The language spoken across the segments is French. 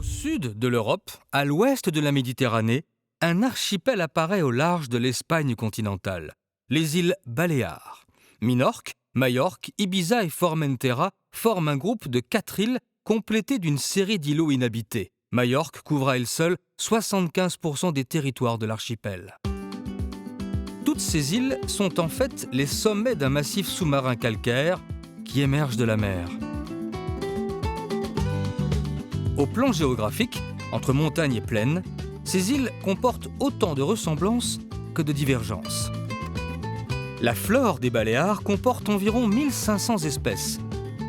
sud de l'Europe, à l'ouest de la Méditerranée, un archipel apparaît au large de l'Espagne continentale, les îles Baléares. Minorque, Majorque, Ibiza et Formentera forment un groupe de 4 îles complétées d'une série d'îlots inhabités. Majorque couvre à elle seule 75% des territoires de l'archipel. Toutes ces îles sont en fait les sommets d'un massif sous-marin calcaire qui émerge de la mer. Au plan géographique, entre montagne et plaine, ces îles comportent autant de ressemblances que de divergences. La flore des Baléares comporte environ 1500 espèces.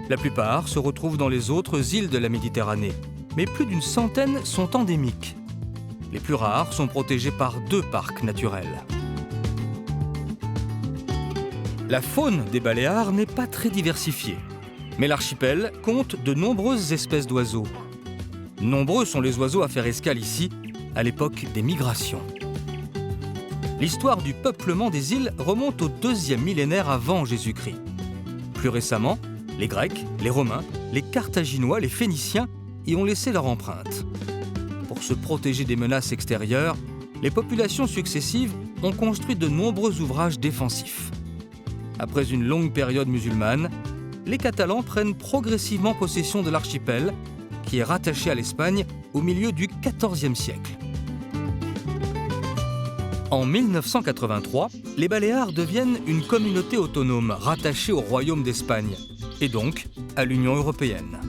La plupart se retrouvent dans les autres îles de la Méditerranée, mais plus d'une centaine sont endémiques. Les plus rares sont protégées par 2 parcs naturels. La faune des Baléares n'est pas très diversifiée, mais l'archipel compte de nombreuses espèces d'oiseaux. Nombreux sont les oiseaux à faire escale ici, à l'époque des migrations. L'histoire du peuplement des îles remonte au 2e millénaire avant Jésus-Christ. Plus récemment, les Grecs, les Romains, les Carthaginois, les Phéniciens y ont laissé leur empreinte. Pour se protéger des menaces extérieures, les populations successives ont construit de nombreux ouvrages défensifs. Après une longue période musulmane, les Catalans prennent progressivement possession de l'archipel, qui est rattaché à l'Espagne au milieu du XIVe siècle. En 1983, les Baléares deviennent une communauté autonome rattachée au Royaume d'Espagne, et donc à l'Union européenne.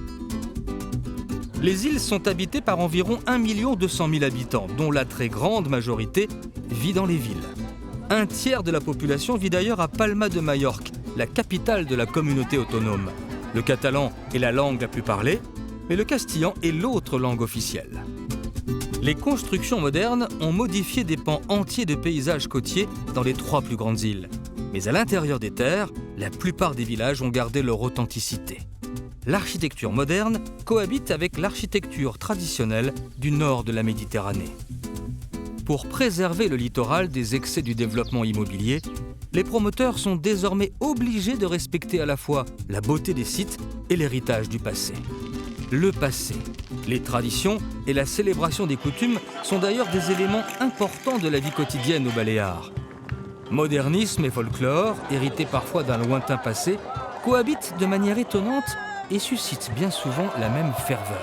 Les îles sont habitées par environ 1 200 000 habitants, dont la très grande majorité vit dans les villes. Un tiers de la population vit d'ailleurs à Palma de Majorque, la capitale de la communauté autonome. Le catalan est la langue la plus parlée, mais le castillan est l'autre langue officielle. Les constructions modernes ont modifié des pans entiers de paysages côtiers dans les 3 plus grandes îles. Mais à l'intérieur des terres, la plupart des villages ont gardé leur authenticité. L'architecture moderne cohabite avec l'architecture traditionnelle du nord de la Méditerranée. Pour préserver le littoral des excès du développement immobilier, les promoteurs sont désormais obligés de respecter à la fois la beauté des sites et l'héritage du passé. Le passé, les traditions et la célébration des coutumes sont d'ailleurs des éléments importants de la vie quotidienne aux Baléares. Modernisme et folklore, hérités parfois d'un lointain passé, cohabitent de manière étonnante et suscitent bien souvent la même ferveur.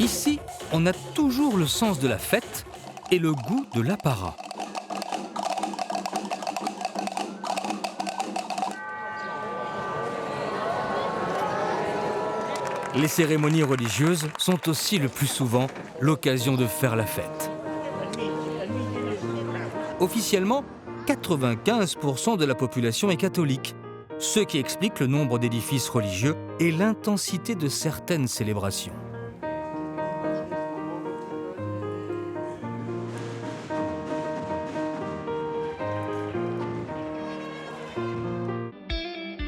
Ici, on a toujours le sens de la fête et le goût de l'apparat. Les cérémonies religieuses sont aussi le plus souvent l'occasion de faire la fête. Officiellement, 95% de la population est catholique, ce qui explique le nombre d'édifices religieux et l'intensité de certaines célébrations.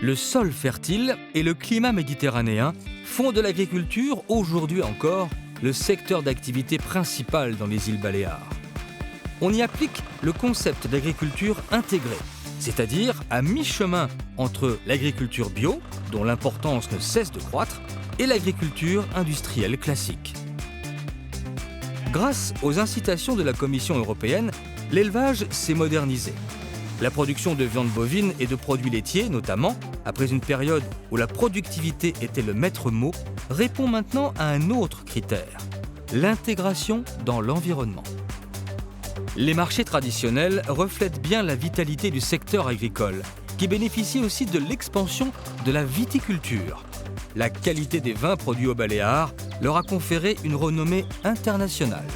Le sol fertile et le climat méditerranéen font de l'agriculture, aujourd'hui encore, le secteur d'activité principal dans les îles Baléares. On y applique le concept d'agriculture intégrée, c'est-à-dire à mi-chemin entre l'agriculture bio, dont l'importance ne cesse de croître, et l'agriculture industrielle classique. Grâce aux incitations de la Commission européenne, l'élevage s'est modernisé. La production de viande bovine et de produits laitiers, notamment, après une période où la productivité était le maître mot, répond maintenant à un autre critère, l'intégration dans l'environnement. Les marchés traditionnels reflètent bien la vitalité du secteur agricole, qui bénéficie aussi de l'expansion de la viticulture. La qualité des vins produits aux Baléares leur a conféré une renommée internationale.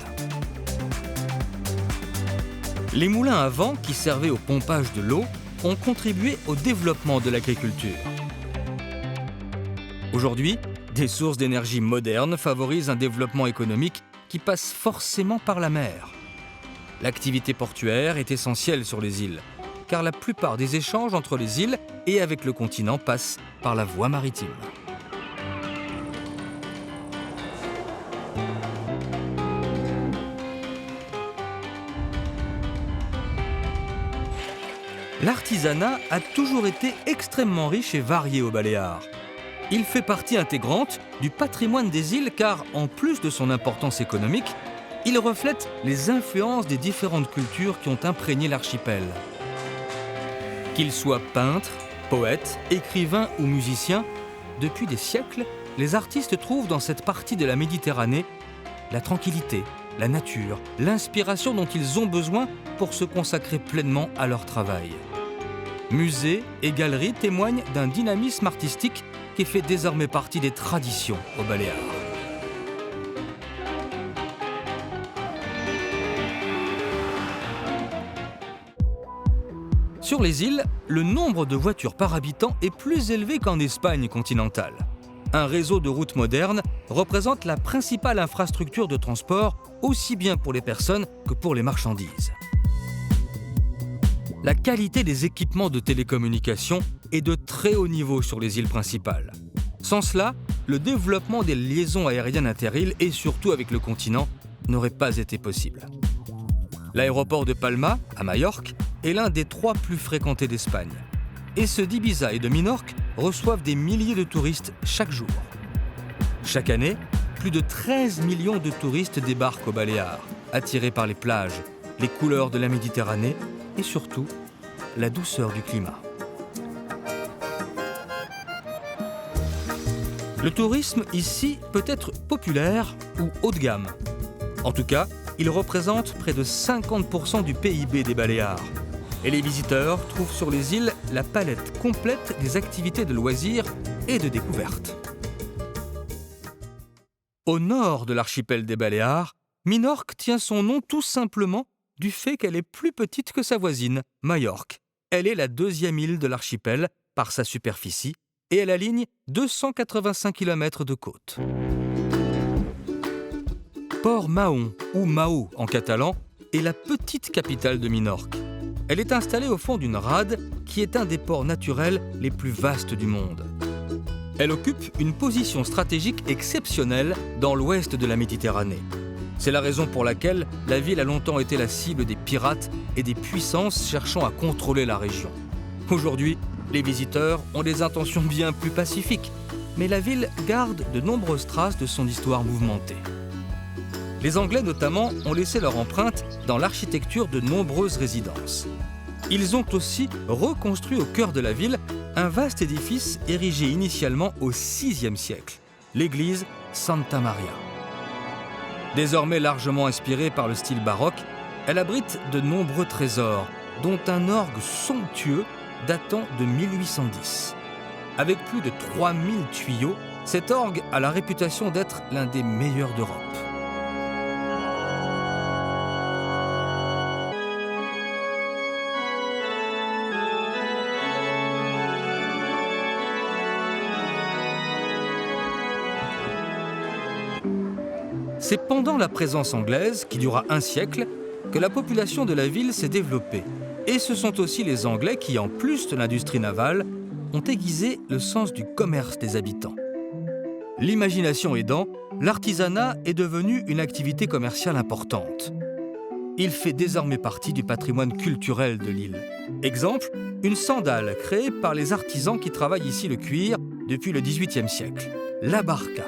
Les moulins à vent qui servaient au pompage de l'eau ont contribué au développement de l'agriculture. Aujourd'hui, des sources d'énergie modernes favorisent un développement économique qui passe forcément par la mer. L'activité portuaire est essentielle sur les îles, car la plupart des échanges entre les îles et avec le continent passent par la voie maritime. L'artisanat a toujours été extrêmement riche et varié aux Baléares. Il fait partie intégrante du patrimoine des îles car, en plus de son importance économique, il reflète les influences des différentes cultures qui ont imprégné l'archipel. Qu'ils soient peintres, poètes, écrivains ou musiciens, depuis des siècles, les artistes trouvent dans cette partie de la Méditerranée la tranquillité, la nature, l'inspiration dont ils ont besoin pour se consacrer pleinement à leur travail. Musées et galeries témoignent d'un dynamisme artistique qui fait désormais partie des traditions aux Baléares. Sur les îles, le nombre de voitures par habitant est plus élevé qu'en Espagne continentale. Un réseau de routes modernes représente la principale infrastructure de transport, aussi bien pour les personnes que pour les marchandises. La qualité des équipements de télécommunication est de très haut niveau sur les îles principales. Sans cela, le développement des liaisons aériennes inter-îles et surtout avec le continent n'aurait pas été possible. L'aéroport de Palma, à Majorque, est l'un des 3 plus fréquentés d'Espagne. Et ceux d'Ibiza et de Minorque reçoivent des milliers de touristes chaque jour. Chaque année, plus de 13 millions de touristes débarquent aux Baléares, attirés par les plages, les couleurs de la Méditerranée et surtout la douceur du climat. Le tourisme ici peut être populaire ou haut de gamme. En tout cas, il représente près de 50% du PIB des Baléares. Et les visiteurs trouvent sur les îles la palette complète des activités de loisirs et de découvertes. Au nord de l'archipel des Baléares, Minorque tient son nom tout simplement du fait qu'elle est plus petite que sa voisine, Majorque. Elle est la 2e île de l'archipel par sa superficie et elle aligne 285 km de côte. Port Mahon, ou Mahou en catalan, est la petite capitale de Minorque. Elle est installée au fond d'une rade qui est un des ports naturels les plus vastes du monde. Elle occupe une position stratégique exceptionnelle dans l'ouest de la Méditerranée. C'est la raison pour laquelle la ville a longtemps été la cible des pirates et des puissances cherchant à contrôler la région. Aujourd'hui, les visiteurs ont des intentions bien plus pacifiques, mais la ville garde de nombreuses traces de son histoire mouvementée. Les Anglais notamment ont laissé leur empreinte dans l'architecture de nombreuses résidences. Ils ont aussi reconstruit au cœur de la ville un vaste édifice érigé initialement au VIe siècle, l'église Santa Maria. Désormais largement inspirée par le style baroque, elle abrite de nombreux trésors, dont un orgue somptueux datant de 1810. Avec plus de 3000 tuyaux, cet orgue a la réputation d'être l'un des meilleurs d'Europe. C'est pendant la présence anglaise, qui dura un siècle, que la population de la ville s'est développée. Et ce sont aussi les Anglais qui, en plus de l'industrie navale, ont aiguisé le sens du commerce des habitants. L'imagination aidant, l'artisanat est devenu une activité commerciale importante. Il fait désormais partie du patrimoine culturel de l'île. Exemple, une sandale créée par les artisans qui travaillent ici le cuir depuis le XVIIIe siècle, la barca.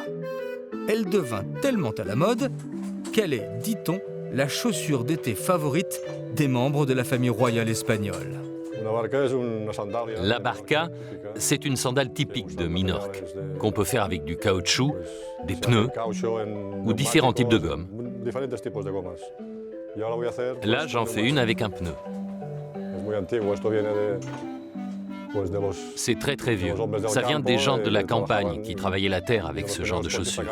Elle devint tellement à la mode qu'elle est, dit-on, la chaussure d'été favorite des membres de la famille royale espagnole. La barca, c'est une sandale typique de Minorque, qu'on peut faire avec du caoutchouc, des pneus ou différents types de gommes. Là, j'en fais une avec un pneu. C'est très très vieux. Ça vient des gens de la campagne qui travaillaient la terre avec ce genre de chaussures.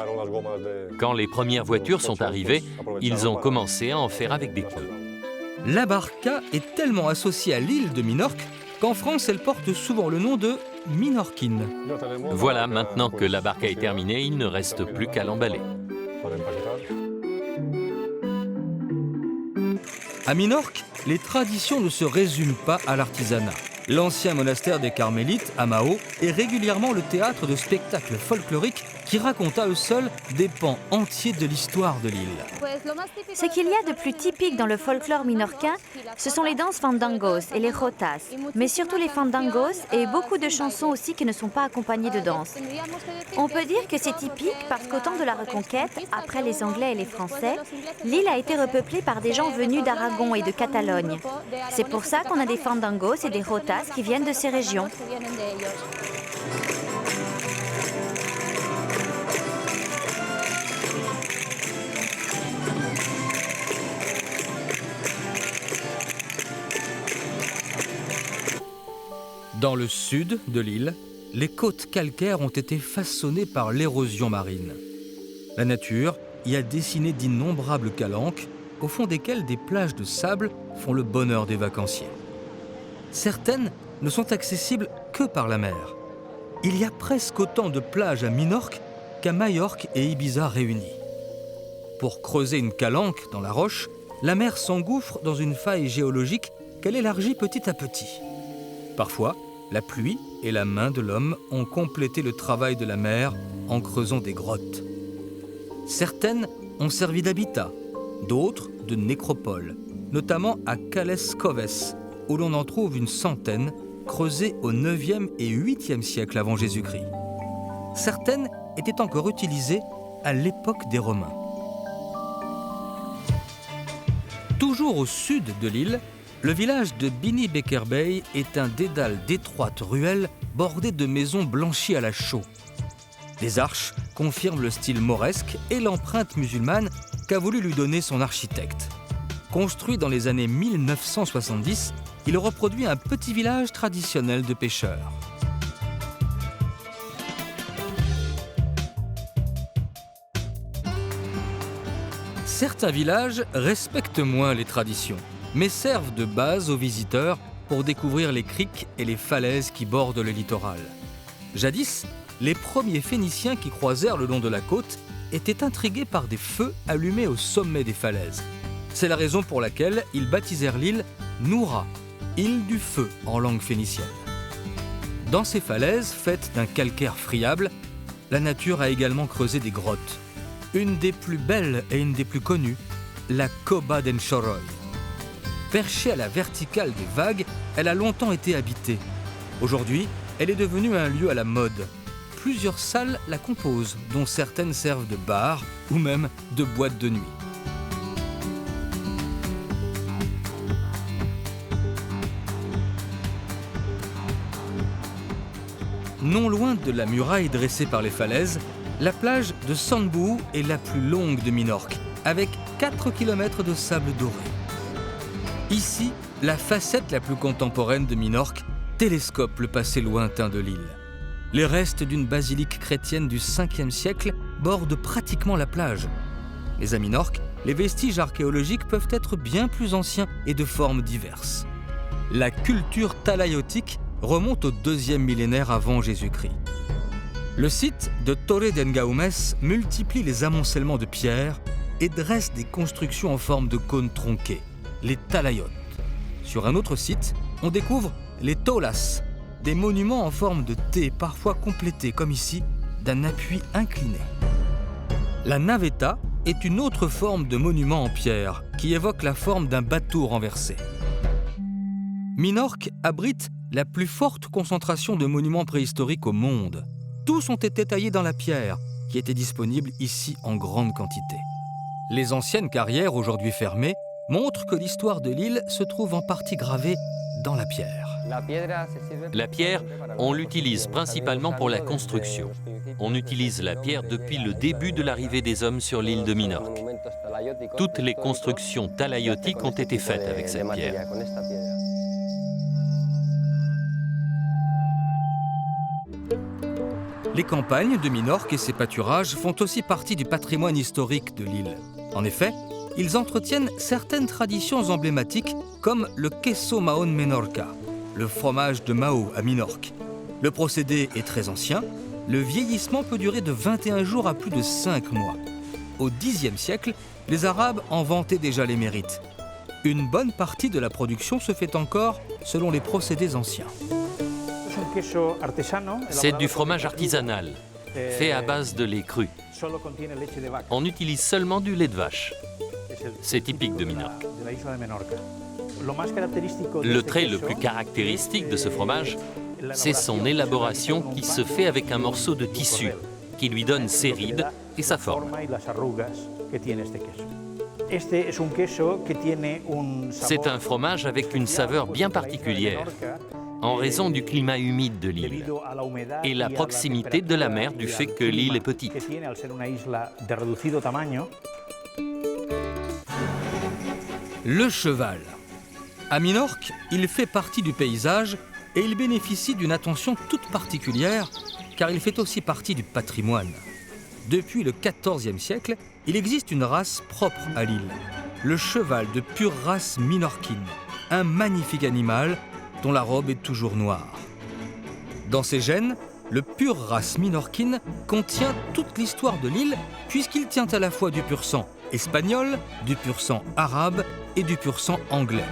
Quand les premières voitures sont arrivées, ils ont commencé à en faire avec des pneus. La barca est tellement associée à l'île de Minorque qu'en France, elle porte souvent le nom de minorquine. Voilà, maintenant que la barca est terminée, il ne reste plus qu'à l'emballer. À Minorque, les traditions ne se résument pas à l'artisanat. L'ancien monastère des Carmélites, à Mahou, est régulièrement le théâtre de spectacles folkloriques qui racontent à eux seuls des pans entiers de l'histoire de l'île. Ce qu'il y a de plus typique dans le folklore minorquin, ce sont les danses fandangos et les jotas, mais surtout les fandangos et beaucoup de chansons aussi qui ne sont pas accompagnées de danse. On peut dire que c'est typique parce qu'au temps de la Reconquête, après les Anglais et les Français, l'île a été repeuplée par des gens venus d'Aragon et de Catalogne. C'est pour ça qu'on a des fandangos et des jotas qui viennent de ces régions. Dans le sud de l'île, les côtes calcaires ont été façonnées par l'érosion marine. La nature y a dessiné d'innombrables calanques, au fond desquelles des plages de sable font le bonheur des vacanciers. Certaines ne sont accessibles que par la mer. Il y a presque autant de plages à Minorque qu'à Majorque et Ibiza réunies. Pour creuser une calanque dans la roche, la mer s'engouffre dans une faille géologique qu'elle élargit petit à petit. Parfois, la pluie et la main de l'homme ont complété le travail de la mer en creusant des grottes. Certaines ont servi d'habitat, d'autres de nécropole, notamment à Cales Coves, où l'on en trouve une centaine, creusées au 9e et 8e siècle avant Jésus-Christ. Certaines étaient encore utilisées à l'époque des Romains. Toujours au sud de l'île, le village de Bini Baker Bay est un dédale d'étroites ruelles bordées de maisons blanchies à la chaux. Les arches confirment le style mauresque et l'empreinte musulmane qu'a voulu lui donner son architecte. Construit dans les années 1970, il reproduit un petit village traditionnel de pêcheurs. Certains villages respectent moins les traditions, mais servent de base aux visiteurs pour découvrir les criques et les falaises qui bordent le littoral. Jadis, les premiers Phéniciens qui croisèrent le long de la côte étaient intrigués par des feux allumés au sommet des falaises. C'est la raison pour laquelle ils baptisèrent l'île Noura, île du feu en langue phénicienne. Dans ces falaises, faites d'un calcaire friable, la nature a également creusé des grottes. Une des plus belles et une des plus connues, la Cova d'Enchoroy. Perchée à la verticale des vagues, elle a longtemps été habitée. Aujourd'hui, elle est devenue un lieu à la mode. Plusieurs salles la composent, dont certaines servent de bar ou même de boîte de nuit. Non loin de la muraille dressée par les falaises, la plage de Sandbou est la plus longue de Minorque, avec 4 km de sable doré. Ici, la facette la plus contemporaine de Minorque télescope le passé lointain de l'île. Les restes d'une basilique chrétienne du 5e siècle bordent pratiquement la plage. Mais à Minorque, les vestiges archéologiques peuvent être bien plus anciens et de formes diverses. La culture talaïotique remonte au 2e millénaire avant Jésus-Christ. Le site de Torre d'Engaumes multiplie les amoncellements de pierres et dresse des constructions en forme de cônes tronqués, les talaiotes. Sur un autre site, on découvre les taulas, des monuments en forme de T, parfois complétés, comme ici, d'un appui incliné. La navetta est une autre forme de monument en pierre qui évoque la forme d'un bateau renversé. Minorque abrite la plus forte concentration de monuments préhistoriques au monde. Tous ont été taillés dans la pierre, qui était disponible ici en grande quantité. Les anciennes carrières, aujourd'hui fermées, montrent que l'histoire de l'île se trouve en partie gravée dans la pierre. La pierre, on l'utilise principalement pour la construction. On utilise la pierre depuis le début de l'arrivée des hommes sur l'île de Minorque. Toutes les constructions talaïotiques ont été faites avec cette pierre. Les campagnes de Minorque et ses pâturages font aussi partie du patrimoine historique de l'île. En effet, ils entretiennent certaines traditions emblématiques comme le queso Mahón Menorca, le fromage de Mao à Minorque. Le procédé est très ancien, le vieillissement peut durer de 21 jours à plus de 5 mois. Au Xe siècle, les Arabes en vantaient déjà les mérites. Une bonne partie de la production se fait encore selon les procédés anciens. C'est du fromage artisanal, fait à base de lait cru. On utilise seulement du lait de vache. C'est typique de Minorque. Le trait le plus caractéristique de ce fromage, c'est son élaboration qui se fait avec un morceau de tissu qui lui donne ses rides et sa forme. C'est un fromage avec une saveur bien particulière en raison du climat humide de l'île et la proximité de la mer du fait que l'île est petite. Le cheval. À Minorque, il fait partie du paysage et il bénéficie d'une attention toute particulière car il fait aussi partie du patrimoine. Depuis le XIVe siècle, il existe une race propre à l'île, le cheval de pure race minorquine, un magnifique animal dont la robe est toujours noire. Dans ses gènes, le pure race minorquine contient toute l'histoire de l'île puisqu'il tient à la fois du pur sang espagnol, du pur sang arabe et du pur sang anglais.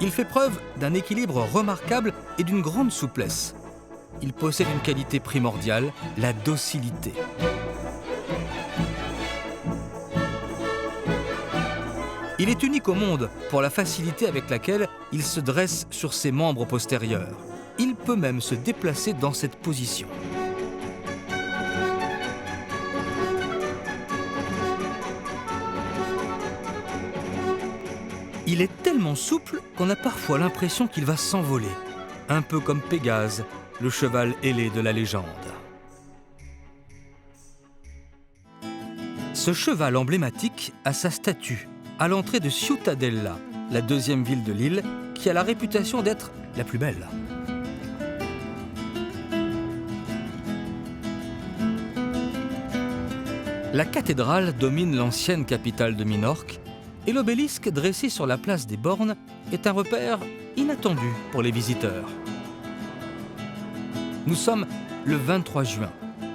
Il fait preuve d'un équilibre remarquable et d'une grande souplesse. Il possède une qualité primordiale, la docilité. Il est unique au monde pour la facilité avec laquelle il se dresse sur ses membres postérieurs. Il peut même se déplacer dans cette position. Il est tellement souple qu'on a parfois l'impression qu'il va s'envoler, un peu comme Pégase, le cheval ailé de la légende. Ce cheval emblématique a sa statue à l'entrée de Ciutadella, la deuxième ville de l'île, qui a la réputation d'être la plus belle. La cathédrale domine l'ancienne capitale de Minorque et l'obélisque dressé sur la place des Bornes est un repère inattendu pour les visiteurs. Nous sommes le 23 juin.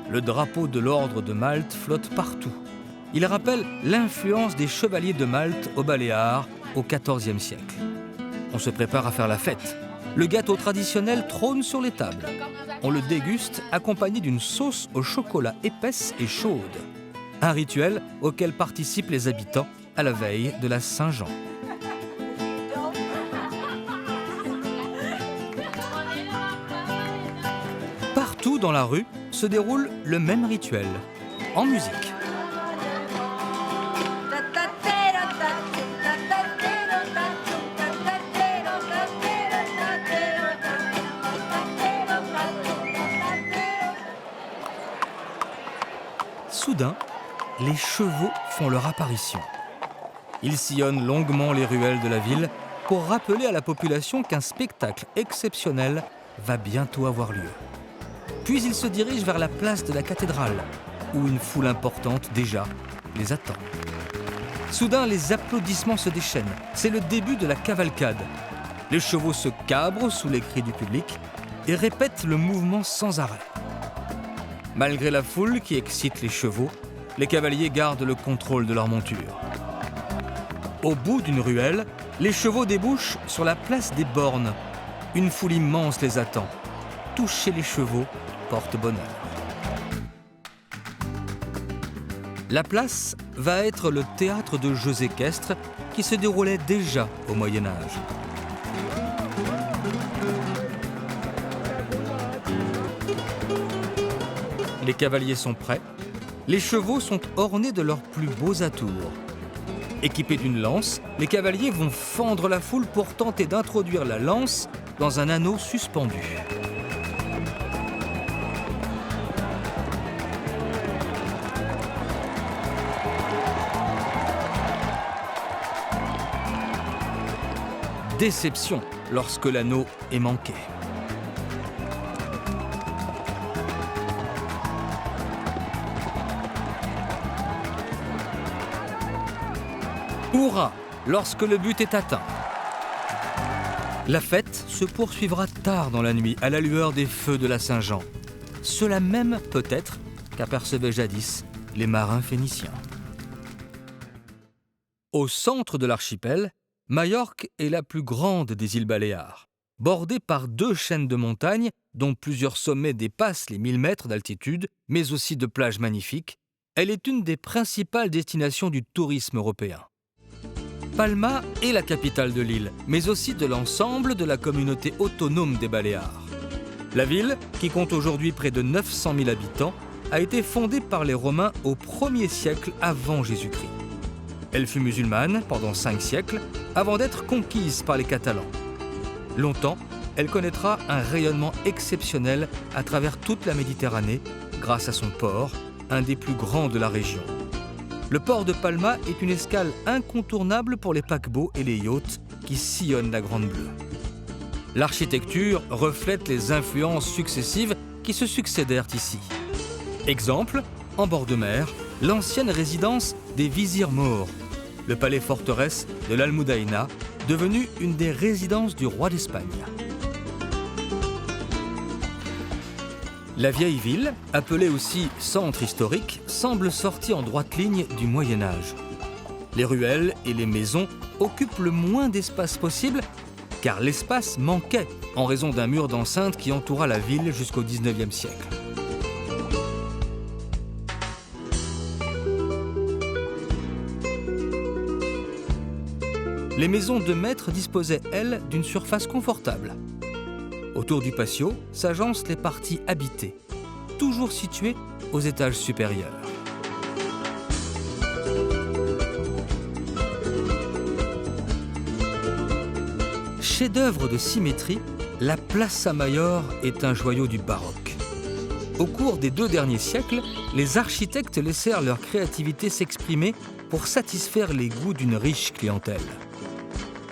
Le drapeau de l'ordre de Malte flotte partout. Il rappelle l'influence des chevaliers de Malte aux Baléares au XIVe siècle. On se prépare à faire la fête. Le gâteau traditionnel trône sur les tables. On le déguste accompagné d'une sauce au chocolat épaisse et chaude. Un rituel auquel participent les habitants à la veille de la Saint-Jean. Partout dans la rue se déroule le même rituel, en musique. Soudain, les chevaux font leur apparition. Ils sillonnent longuement les ruelles de la ville pour rappeler à la population qu'un spectacle exceptionnel va bientôt avoir lieu. Puis ils se dirigent vers la place de la cathédrale, où une foule importante déjà les attend. Soudain, les applaudissements se déchaînent. C'est le début de la cavalcade. Les chevaux se cabrent sous les cris du public et répètent le mouvement sans arrêt. Malgré la foule qui excite les chevaux, les cavaliers gardent le contrôle de leur monture. Au bout d'une ruelle, les chevaux débouchent sur la place des Bornes. Une foule immense les attend. Toucher les chevaux porte bonheur. La place va être le théâtre de jeux équestres qui se déroulait déjà au Moyen Âge. Les cavaliers sont prêts. Les chevaux sont ornés de leurs plus beaux atours. Équipés d'une lance, les cavaliers vont fendre la foule pour tenter d'introduire la lance dans un anneau suspendu. Déception lorsque l'anneau est manqué. Hurrah lorsque le but est atteint. La fête se poursuivra tard dans la nuit à la lueur des feux de la Saint-Jean. Cela même peut-être qu'apercevaient jadis les marins phéniciens. Au centre de l'archipel, Majorque est la plus grande des îles Baléares. Bordée par 2 chaînes de montagnes, dont plusieurs sommets dépassent les 1000 mètres d'altitude, mais aussi de plages magnifiques, elle est une des principales destinations du tourisme européen. Palma est la capitale de l'île, mais aussi de l'ensemble de la communauté autonome des Baléares. La ville, qui compte aujourd'hui près de 900 000 habitants, a été fondée par les Romains au 1er siècle avant Jésus-Christ. Elle fut musulmane pendant 5 siècles avant d'être conquise par les Catalans. Longtemps, elle connaîtra un rayonnement exceptionnel à travers toute la Méditerranée grâce à son port, un des plus grands de la région. Le port de Palma est une escale incontournable pour les paquebots et les yachts qui sillonnent la Grande Bleue. L'architecture reflète les influences successives qui se succédèrent ici. Exemple, en bord de mer, l'ancienne résidence des vizirs maures, le palais-forteresse de l'Almudaina, devenu une des résidences du roi d'Espagne. La vieille ville, appelée aussi centre historique, semble sortie en droite ligne du Moyen-Âge. Les ruelles et les maisons occupent le moins d'espace possible, car l'espace manquait en raison d'un mur d'enceinte qui entoura la ville jusqu'au XIXe siècle. Les maisons de maître disposaient, elles, d'une surface confortable. Autour du patio s'agencent les parties habitées, toujours situées aux étages supérieurs. Chef-d'œuvre de symétrie, la Plaça Mayor est un joyau du baroque. Au cours des 2 derniers siècles, les architectes laissèrent leur créativité s'exprimer pour satisfaire les goûts d'une riche clientèle.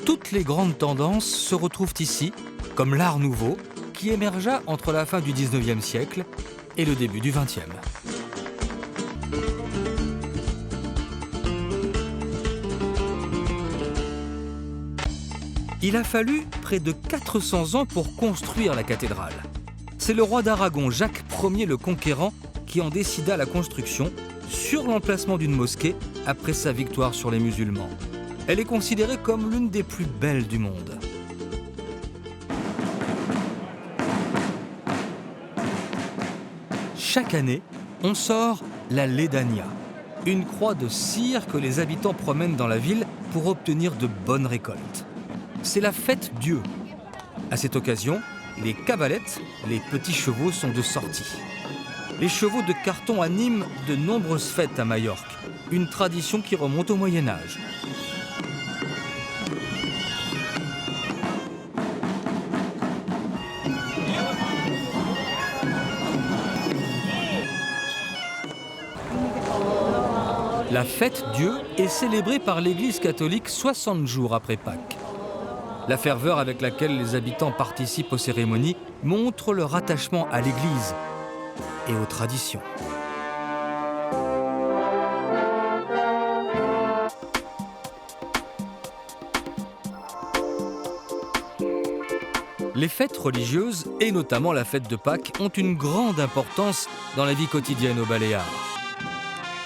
Toutes les grandes tendances se retrouvent ici, comme l'Art nouveau, qui émergea entre la fin du XIXe siècle et le début du XXe. Il a fallu près de 400 ans pour construire la cathédrale. C'est le roi d'Aragon, Jacques Ier le Conquérant, qui en décida la construction sur l'emplacement d'une mosquée après sa victoire sur les musulmans. Elle est considérée comme l'une des plus belles du monde. Chaque année, on sort la Ledania, une croix de cire que les habitants promènent dans la ville pour obtenir de bonnes récoltes. C'est la fête Dieu. À cette occasion, les cavalettes, les petits chevaux, sont de sortie. Les chevaux de carton animent de nombreuses fêtes à Majorque, une tradition qui remonte au Moyen-Âge. La fête Dieu est célébrée par l'Église catholique 60 jours après Pâques. La ferveur avec laquelle les habitants participent aux cérémonies montre leur attachement à l'Église et aux traditions. Les fêtes religieuses, et notamment la fête de Pâques, ont une grande importance dans la vie quotidienne aux Baléares.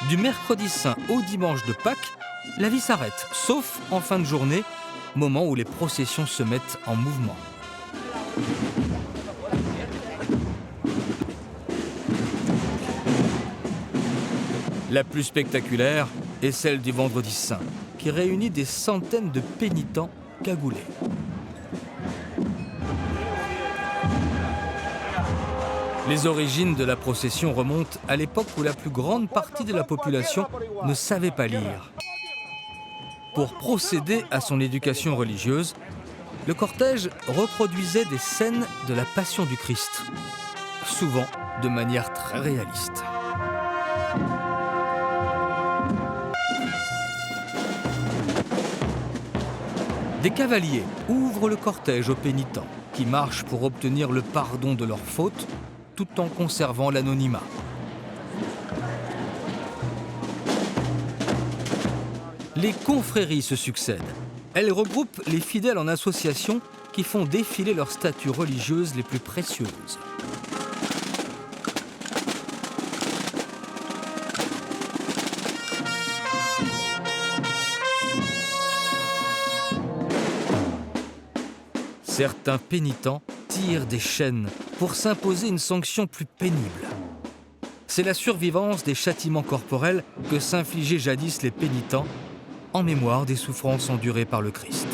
Du mercredi saint au dimanche de Pâques, la vie s'arrête, sauf en fin de journée, moment où les processions se mettent en mouvement. La plus spectaculaire est celle du Vendredi saint, qui réunit des centaines de pénitents cagoulés. Les origines de la procession remontent à l'époque où la plus grande partie de la population ne savait pas lire. Pour procéder à son éducation religieuse, le cortège reproduisait des scènes de la Passion du Christ, souvent de manière très réaliste. Des cavaliers ouvrent le cortège aux pénitents qui marchent pour obtenir le pardon de leurs fautes tout en conservant l'anonymat. Les confréries se succèdent. Elles regroupent les fidèles en associations qui font défiler leurs statues religieuses les plus précieuses. Certains pénitents tirent des chaînes pour s'imposer une sanction plus pénible. C'est la survivance des châtiments corporels que s'infligeaient jadis les pénitents en mémoire des souffrances endurées par le Christ.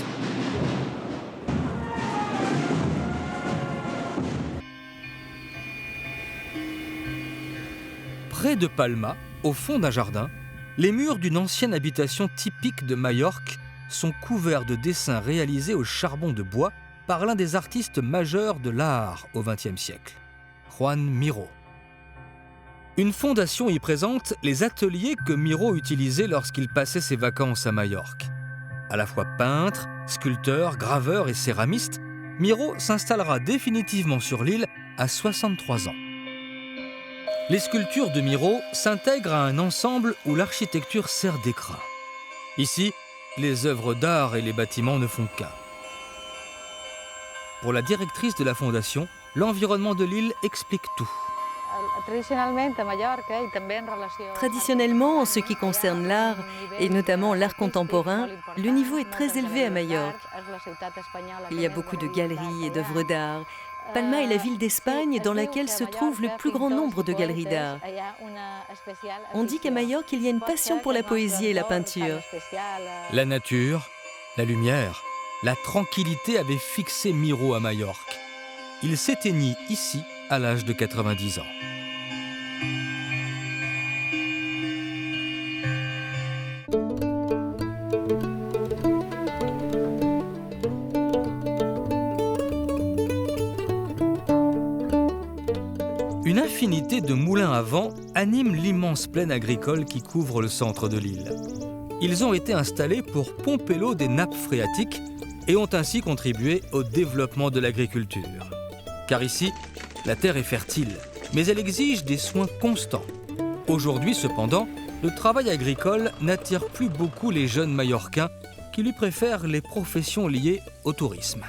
Près de Palma, au fond d'un jardin, les murs d'une ancienne habitation typique de Majorque sont couverts de dessins réalisés au charbon de bois par l'un des artistes majeurs de l'art au XXe siècle, Joan Miró. Une fondation y présente les ateliers que Miró utilisait lorsqu'il passait ses vacances à Majorque. À la fois peintre, sculpteur, graveur et céramiste, Miró s'installera définitivement sur l'île à 63 ans. Les sculptures de Miró s'intègrent à un ensemble où l'architecture sert d'écrin. Ici, les œuvres d'art et les bâtiments ne font qu'un. Pour la directrice de la fondation, l'environnement de l'île explique tout. Traditionnellement, en ce qui concerne l'art, et notamment l'art contemporain, le niveau est très élevé à Majorque. Il y a beaucoup de galeries et d'œuvres d'art. Palma est la ville d'Espagne dans laquelle se trouve le plus grand nombre de galeries d'art. On dit qu'à Majorque, il y a une passion pour la poésie et la peinture. La nature, la lumière, la tranquillité avaient fixé Miró à Majorque. Il s'éteignit ici à l'âge de 90 ans. Une infinité de moulins à vent anime l'immense plaine agricole qui couvre le centre de l'île. Ils ont été installés pour pomper l'eau des nappes phréatiques et ont ainsi contribué au développement de l'agriculture. Car ici, la terre est fertile, mais elle exige des soins constants. Aujourd'hui, cependant, le travail agricole n'attire plus beaucoup les jeunes Majorquins qui lui préfèrent les professions liées au tourisme.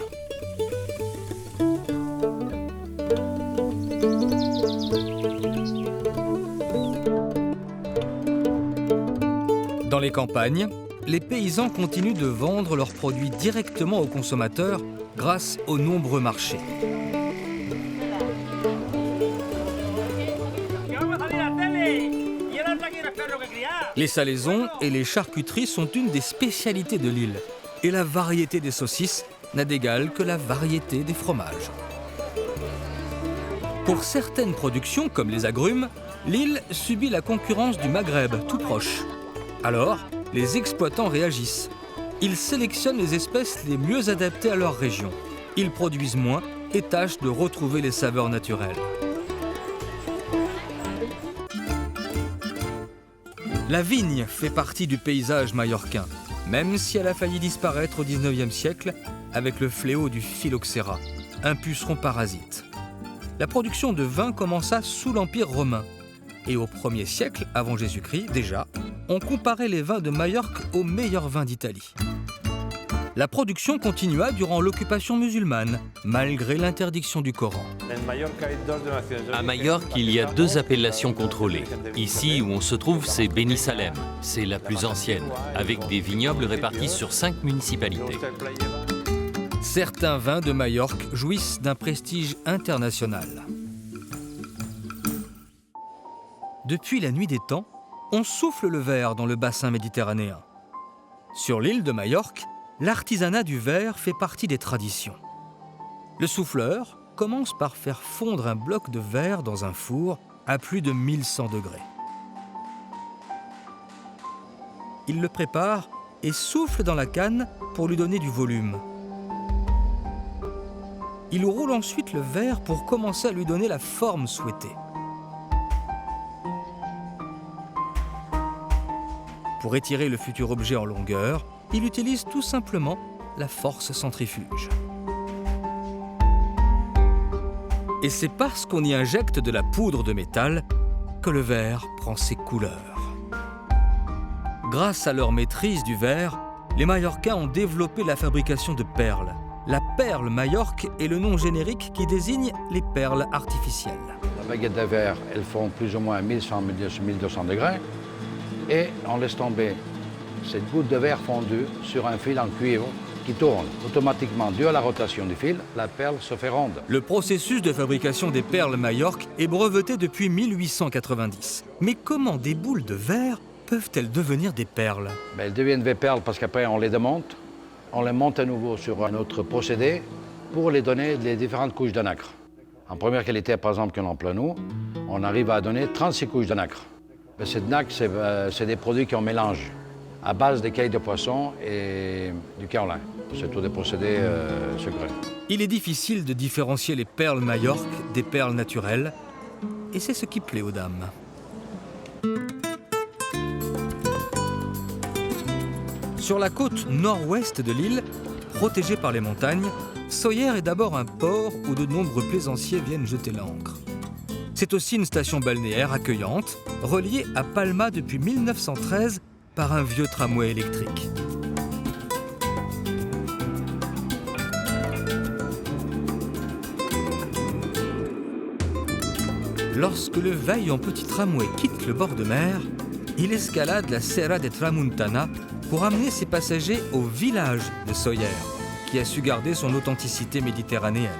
Dans les campagnes, les paysans continuent de vendre leurs produits directement aux consommateurs grâce aux nombreux marchés. Les salaisons et les charcuteries sont une des spécialités de l'île. Et la variété des saucisses n'a d'égal que la variété des fromages. Pour certaines productions, comme les agrumes, l'île subit la concurrence du Maghreb, tout proche. Alors, les exploitants réagissent. Ils sélectionnent les espèces les mieux adaptées à leur région. Ils produisent moins et tâchent de retrouver les saveurs naturelles. La vigne fait partie du paysage majorquin, même si elle a failli disparaître au XIXe siècle avec le fléau du phylloxéra, un puceron parasite. La production de vin commença sous l'Empire romain. Et au 1er siècle, avant Jésus-Christ, déjà, on comparait les vins de Majorque aux meilleurs vins d'Italie. La production continua durant l'occupation musulmane, malgré l'interdiction du Coran. À Majorque, il y a 2 appellations contrôlées. Ici où on se trouve, c'est Benissalem. C'est la plus ancienne, avec des vignobles répartis sur 5 municipalités. Certains vins de Majorque jouissent d'un prestige international. Depuis la nuit des temps, on souffle le verre dans le bassin méditerranéen. Sur l'île de Majorque, l'artisanat du verre fait partie des traditions. Le souffleur commence par faire fondre un bloc de verre dans un four à plus de 1100 degrés. Il le prépare et souffle dans la canne pour lui donner du volume. Il roule ensuite le verre pour commencer à lui donner la forme souhaitée. Pour étirer le futur objet en longueur, il utilise tout simplement la force centrifuge. Et c'est parce qu'on y injecte de la poudre de métal que le verre prend ses couleurs. Grâce à leur maîtrise du verre, les Majorquins ont développé la fabrication de perles. La perle Majorque est le nom générique qui désigne les perles artificielles. Les baguettes de verre, elles font plus ou moins 1100-1200 degrés. Et on laisse tomber cette goutte de verre fondue sur un fil en cuivre qui tourne. Automatiquement, dû à la rotation du fil, la perle se fait ronde. Le processus de fabrication des perles Majorque est breveté depuis 1890. Mais comment des boules de verre peuvent-elles devenir des perles? Ben, elles deviennent des perles parce qu'après on les démonte, on les monte à nouveau sur un autre procédé pour les donner les différentes couches de nacre. En première qualité, par exemple, qu'on emploie nous, on arrive à donner 36 couches de nacre. Ben, cette nacre, c'est des produits qu'on mélange à base d'écailles de poisson et du kaolin. C'est tous des procédés secrets. Il est difficile de différencier les perles Majorque des perles naturelles, et c'est ce qui plaît aux dames. Sur la côte nord-ouest de l'île, protégée par les montagnes, Sóller est d'abord un port où de nombreux plaisanciers viennent jeter l'ancre. C'est aussi une station balnéaire accueillante, reliée à Palma depuis 1913 par un vieux tramway électrique. Lorsque le vaillant petit tramway quitte le bord de mer, il escalade la Serra de Tramuntana pour amener ses passagers au village de Sóller, qui a su garder son authenticité méditerranéenne.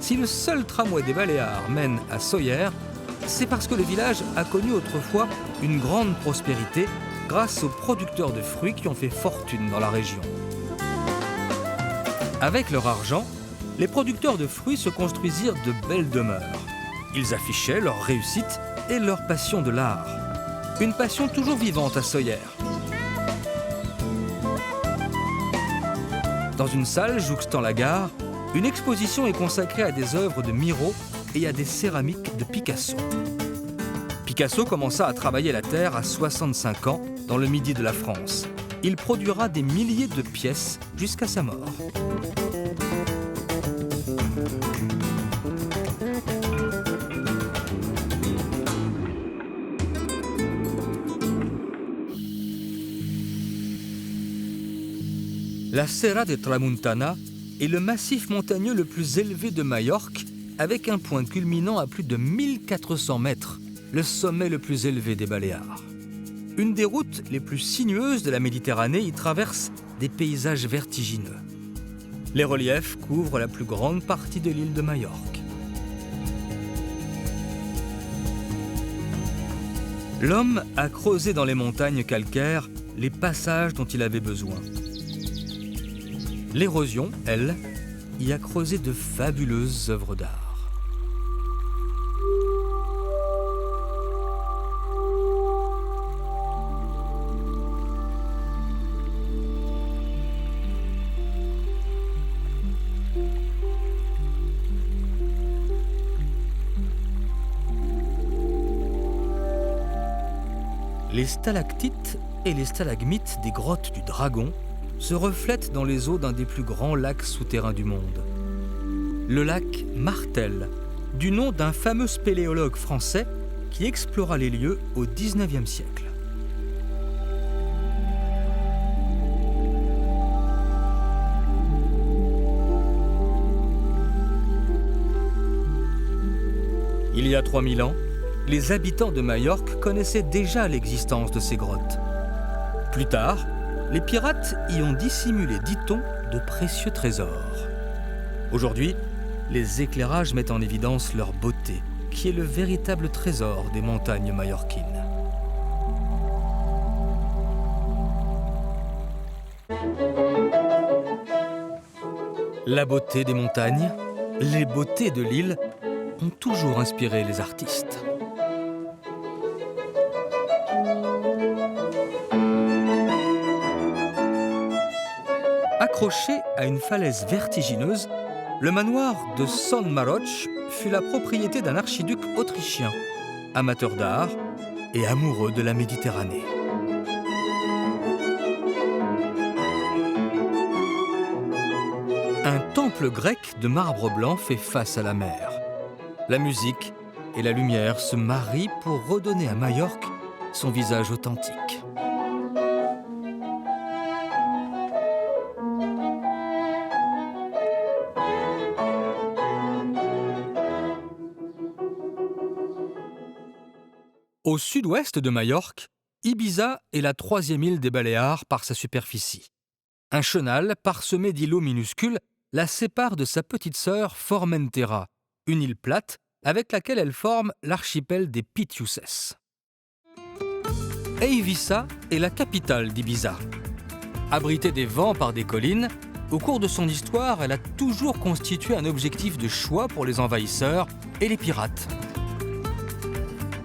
Si le seul tramway des Baléares mène à Sóller, c'est parce que le village a connu autrefois une grande prospérité grâce aux producteurs de fruits qui ont fait fortune dans la région. Avec leur argent, les producteurs de fruits se construisirent de belles demeures. Ils affichaient leur réussite et leur passion de l'art. Une passion toujours vivante à Sóller. Dans une salle jouxtant la gare, une exposition est consacrée à des œuvres de Miro et à des céramiques de Picasso. Picasso commença à travailler la terre à 65 ans dans le midi de la France. Il produira des milliers de pièces jusqu'à sa mort. La Serra de Tramuntana est le massif montagneux le plus élevé de Majorque, avec un point culminant à plus de 1400 mètres, le sommet le plus élevé des Baléares. Une des routes les plus sinueuses de la Méditerranée y traverse des paysages vertigineux. Les reliefs couvrent la plus grande partie de l'île de Majorque. L'homme a creusé dans les montagnes calcaires les passages dont il avait besoin. L'érosion, elle, y a creusé de fabuleuses œuvres d'art. Les stalactites et les stalagmites des grottes du Dragon se reflètent dans les eaux d'un des plus grands lacs souterrains du monde. Le lac Martel, du nom d'un fameux spéléologue français qui explora les lieux au XIXe siècle. Il y a 3000 ans, les habitants de Majorque connaissaient déjà l'existence de ces grottes. Plus tard, les pirates y ont dissimulé, dit-on, de précieux trésors. Aujourd'hui, les éclairages mettent en évidence leur beauté, qui est le véritable trésor des montagnes majorquines. La beauté des montagnes, les beautés de l'île ont toujours inspiré les artistes. Accroché à une falaise vertigineuse, le manoir de Son Maroc fut la propriété d'un archiduc autrichien, amateur d'art et amoureux de la Méditerranée. Un temple grec de marbre blanc fait face à la mer. La musique et la lumière se marient pour redonner à Majorque son visage authentique. Au sud-ouest de Majorque, Ibiza est la troisième île des Baléares par sa superficie. Un chenal parsemé d'îlots minuscules la sépare de sa petite sœur Formentera, une île plate avec laquelle elle forme l'archipel des Pitiuses. Eivissa est la capitale d'Ibiza. Abritée des vents par des collines, au cours de son histoire, elle a toujours constitué un objectif de choix pour les envahisseurs et les pirates.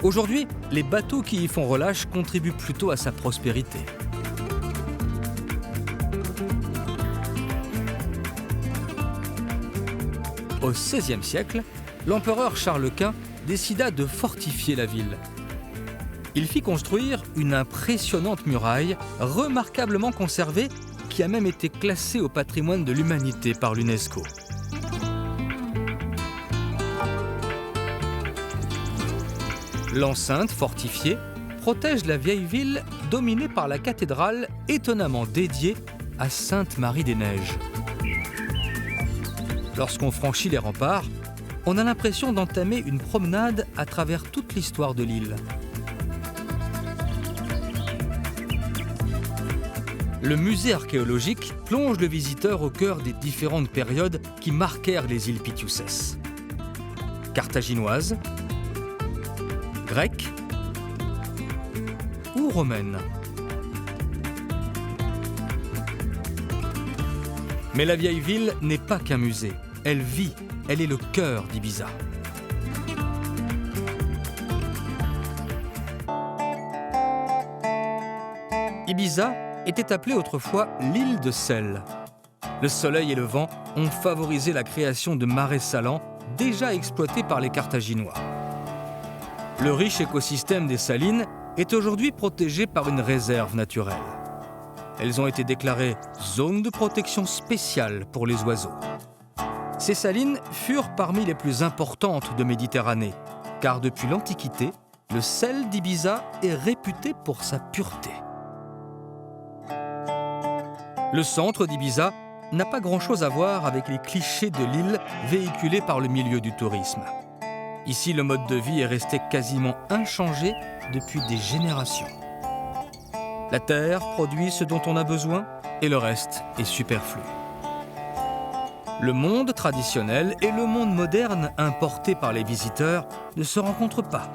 Aujourd'hui, les bateaux qui y font relâche contribuent plutôt à sa prospérité. Au XVIe siècle, l'empereur Charles Quint décida de fortifier la ville. Il fit construire une impressionnante muraille, remarquablement conservée, qui a même été classée au patrimoine de l'humanité par l'UNESCO. L'enceinte fortifiée protège la vieille ville dominée par la cathédrale étonnamment dédiée à Sainte Marie des Neiges. Lorsqu'on franchit les remparts, on a l'impression d'entamer une promenade à travers toute l'histoire de l'île. Le musée archéologique plonge le visiteur au cœur des différentes périodes qui marquèrent les îles Pitiusses. Carthaginoise, grecque ou romaine. Mais la vieille ville n'est pas qu'un musée. Elle vit, elle est le cœur d'Ibiza. Ibiza était appelée autrefois l'île de sel. Le soleil et le vent ont favorisé la création de marais salants déjà exploités par les Carthaginois. Le riche écosystème des salines est aujourd'hui protégé par une réserve naturelle. Elles ont été déclarées zones de protection spéciale pour les oiseaux. Ces salines furent parmi les plus importantes de Méditerranée, car depuis l'Antiquité, le sel d'Ibiza est réputé pour sa pureté. Le centre d'Ibiza n'a pas grand-chose à voir avec les clichés de l'île véhiculés par le milieu du tourisme. Ici, le mode de vie est resté quasiment inchangé depuis des générations. La terre produit ce dont on a besoin et le reste est superflu. Le monde traditionnel et le monde moderne importé par les visiteurs ne se rencontrent pas,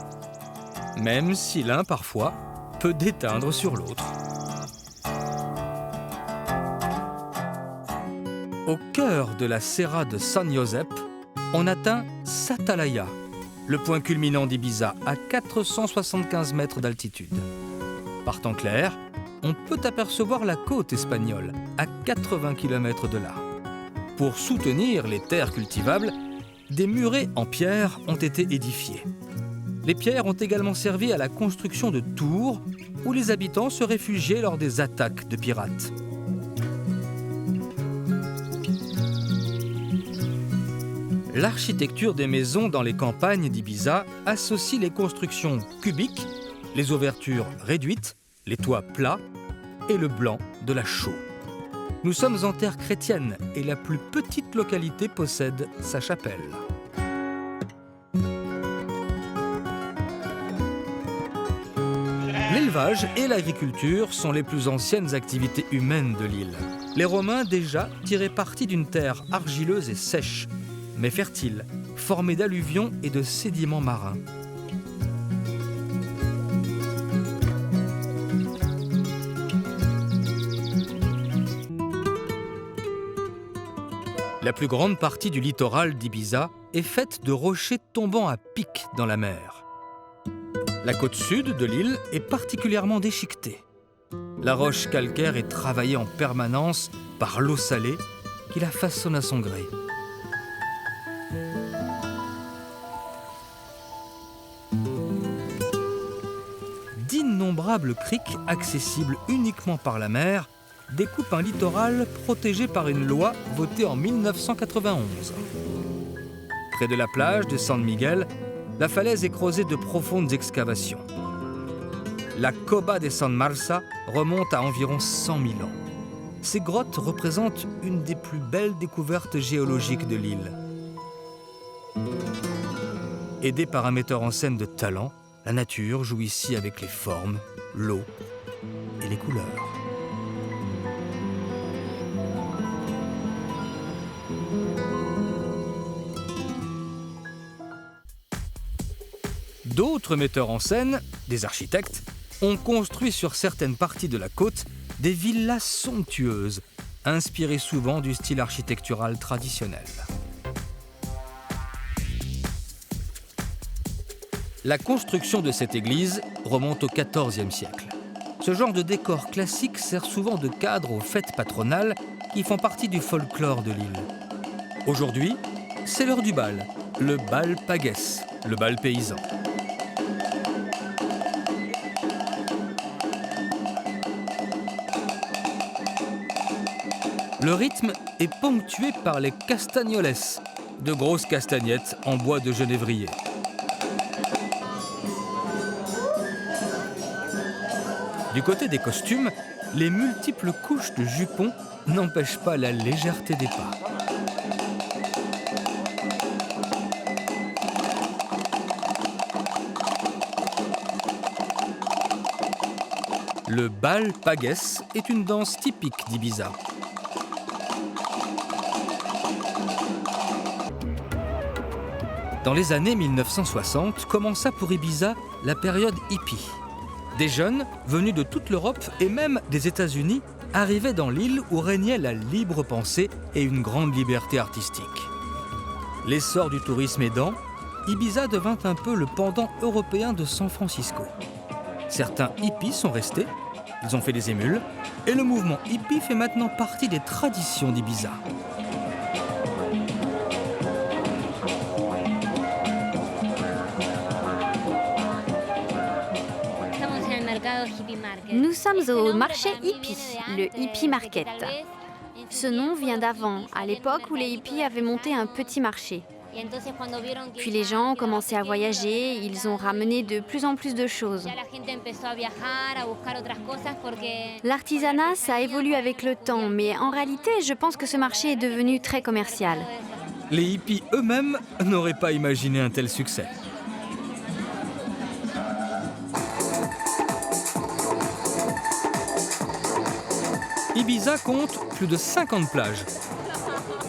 même si l'un parfois peut déteindre sur l'autre. Au cœur de la Serra de San Josep, on atteint Satalaya, le point culminant d'Ibiza à 475 mètres d'altitude. Par temps clair, on peut apercevoir la côte espagnole à 80 km de là. Pour soutenir les terres cultivables, des murets en pierre ont été édifiés. Les pierres ont également servi à la construction de tours où les habitants se réfugiaient lors des attaques de pirates. L'architecture des maisons dans les campagnes d'Ibiza associe les constructions cubiques, les ouvertures réduites, les toits plats et le blanc de la chaux. Nous sommes en terre chrétienne et la plus petite localité possède sa chapelle. L'élevage et l'agriculture sont les plus anciennes activités humaines de l'île. Les Romains déjà tiraient parti d'une terre argileuse et sèche, mais fertile, formée d'alluvions et de sédiments marins. La plus grande partie du littoral d'Ibiza est faite de rochers tombant à pic dans la mer. La côte sud de l'île est particulièrement déchiquetée. La roche calcaire est travaillée en permanence par l'eau salée qui la façonne à son gré. D'innombrables criques accessibles uniquement par la mer découpent un littoral protégé par une loi votée en 1991. Près de la plage de San Miguel, la falaise est creusée de profondes excavations. La Cova de San Marsa remonte à environ 100 000 ans. Ces grottes représentent une des plus belles découvertes géologiques de l'île. Aidée par un metteur en scène de talent, la nature joue ici avec les formes, l'eau et les couleurs. D'autres metteurs en scène, des architectes, on construit sur certaines parties de la côte des villas somptueuses, inspirées souvent du style architectural traditionnel. La construction de cette église remonte au XIVe siècle. Ce genre de décor classique sert souvent de cadre aux fêtes patronales qui font partie du folklore de l'île. Aujourd'hui, c'est l'heure du bal, le bal pagès, le bal paysan. Le rythme est ponctué par les castagnoles, de grosses castagnettes en bois de genévrier. Du côté des costumes, les multiples couches de jupons n'empêchent pas la légèreté des pas. Le bal pagès est une danse typique d'Ibiza. Dans les années 1960, commença pour Ibiza la période hippie. Des jeunes, venus de toute l'Europe et même des États-Unis, arrivaient dans l'île où régnait la libre pensée et une grande liberté artistique. L'essor du tourisme aidant, Ibiza devint un peu le pendant européen de San Francisco. Certains hippies sont restés, ils ont fait des émules, et le mouvement hippie fait maintenant partie des traditions d'Ibiza. Nous sommes au marché hippie, le Hippie Market. Ce nom vient d'avant, à l'époque où les hippies avaient monté un petit marché. Puis les gens ont commencé à voyager, ils ont ramené de plus en plus de choses. L'artisanat, ça évolue avec le temps, mais en réalité, je pense que ce marché est devenu très commercial. Les hippies eux-mêmes n'auraient pas imaginé un tel succès. Ibiza compte plus de 50 plages.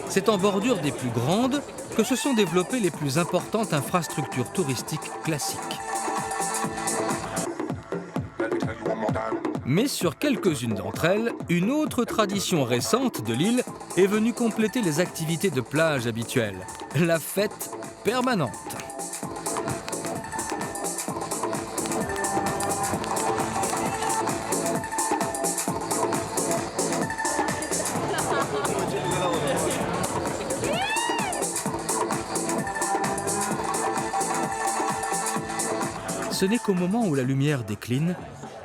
C'est en bordure des plus grandes que se sont développées les plus importantes infrastructures touristiques classiques. Mais sur quelques-unes d'entre elles, une autre tradition récente de l'île est venue compléter les activités de plage habituelles, la fête permanente. Ce n'est qu'au moment où la lumière décline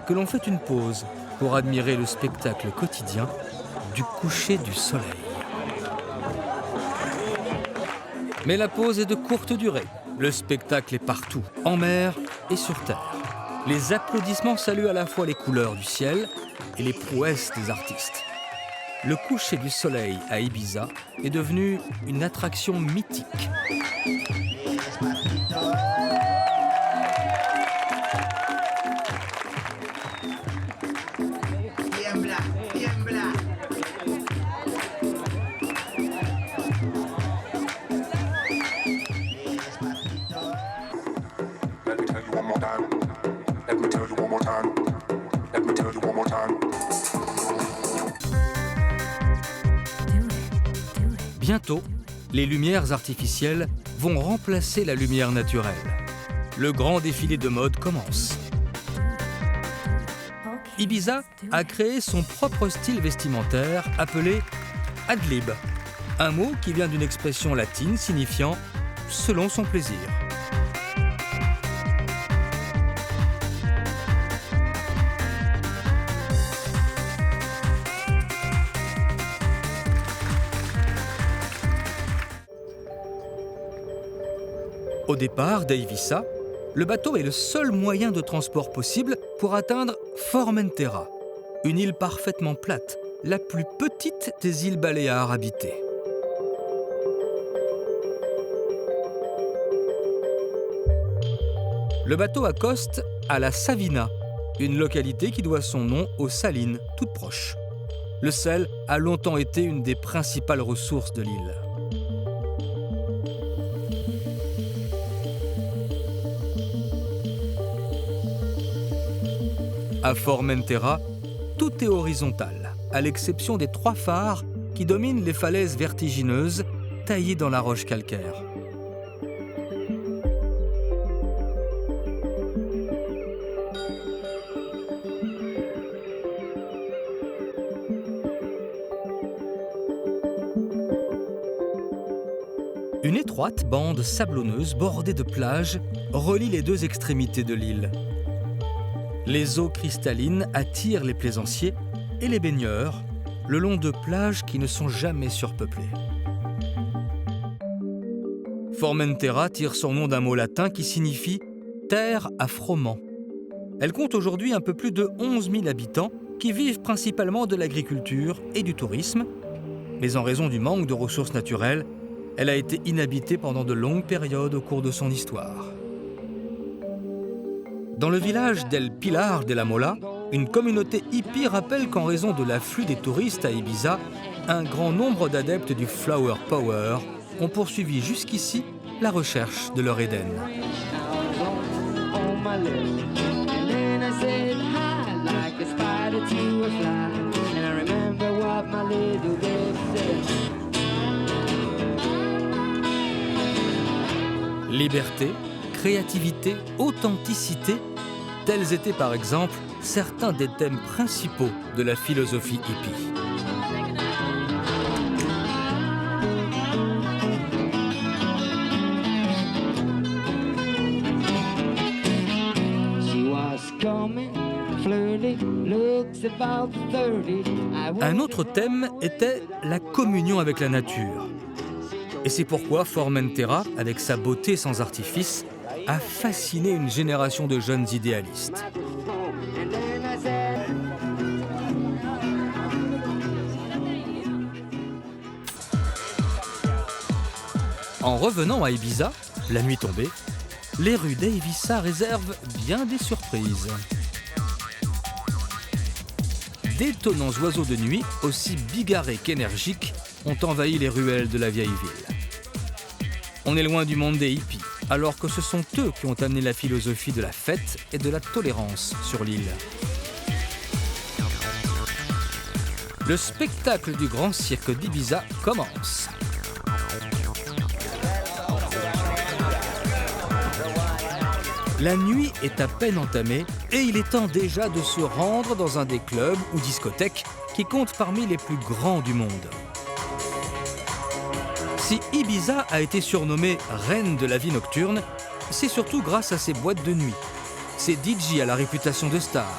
que l'on fait une pause pour admirer le spectacle quotidien du coucher du soleil. Mais la pause est de courte durée. Le spectacle est partout, en mer et sur terre. Les applaudissements saluent à la fois les couleurs du ciel et les prouesses des artistes. Le coucher du soleil à Ibiza est devenu une attraction mythique. Bientôt, les lumières artificielles vont remplacer la lumière naturelle. Le grand défilé de mode commence. Ibiza a créé son propre style vestimentaire appelé ad-lib, un mot qui vient d'une expression latine signifiant « selon son plaisir ». Au départ d'Eivissa, le bateau est le seul moyen de transport possible pour atteindre Formentera, une île parfaitement plate, la plus petite des îles Baléares habitées. Le bateau accoste à la Savina, une localité qui doit son nom aux salines, toutes proches. Le sel a longtemps été une des principales ressources de l'île. À Formentera, tout est horizontal, à l'exception des 3 phares qui dominent les falaises vertigineuses taillées dans la roche calcaire. Une étroite bande sablonneuse bordée de plages relie les 2 extrémités de l'île. Les eaux cristallines attirent les plaisanciers et les baigneurs le long de plages qui ne sont jamais surpeuplées. Formentera tire son nom d'un mot latin qui signifie « terre à froment ». Elle compte aujourd'hui un peu plus de 11 000 habitants qui vivent principalement de l'agriculture et du tourisme, mais en raison du manque de ressources naturelles, elle a été inhabitée pendant de longues périodes au cours de son histoire. Dans le village d'El Pilar de la Mola, une communauté hippie rappelle qu'en raison de l'afflux des touristes à Ibiza, un grand nombre d'adeptes du Flower Power ont poursuivi jusqu'ici la recherche de leur Éden. Liberté, créativité, authenticité, tels étaient par exemple certains des thèmes principaux de la philosophie hippie. Un autre thème était la communion avec la nature. Et c'est pourquoi Formentera, avec sa beauté sans artifice, a fasciné une génération de jeunes idéalistes. En revenant à Ibiza, la nuit tombée, les rues d'Eivissa réservent bien des surprises. D'étonnants oiseaux de nuit, aussi bigarrés qu'énergiques, ont envahi les ruelles de la vieille ville. On est loin du monde des hippies, alors que ce sont eux qui ont amené la philosophie de la fête et de la tolérance sur l'île. Le spectacle du grand cirque d'Ibiza commence. La nuit est à peine entamée et il est temps déjà de se rendre dans un des clubs ou discothèques qui comptent parmi les plus grands du monde. Si Ibiza a été surnommée « reine de la vie nocturne », c'est surtout grâce à ses boîtes de nuit, ses DJ à la réputation de star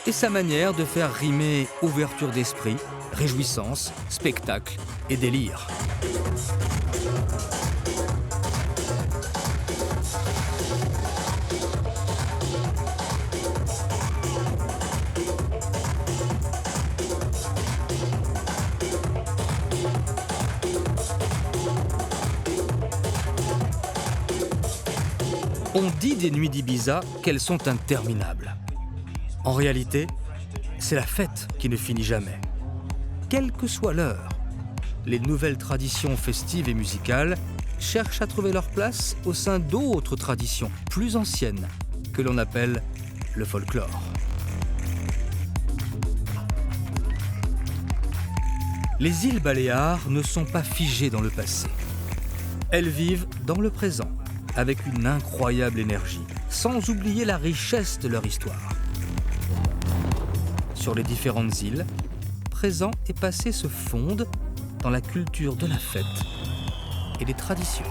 et sa manière de faire rimer ouverture d'esprit, réjouissance, spectacle et délire. On dit des nuits d'Ibiza qu'elles sont interminables. En réalité, c'est la fête qui ne finit jamais. Quelle que soit l'heure, les nouvelles traditions festives et musicales cherchent à trouver leur place au sein d'autres traditions plus anciennes que l'on appelle le folklore. Les îles Baléares ne sont pas figées dans le passé. Elles vivent dans le présent, avec une incroyable énergie, sans oublier la richesse de leur histoire. Sur les différentes îles, présent et passé se fondent dans la culture de la fête et les traditions.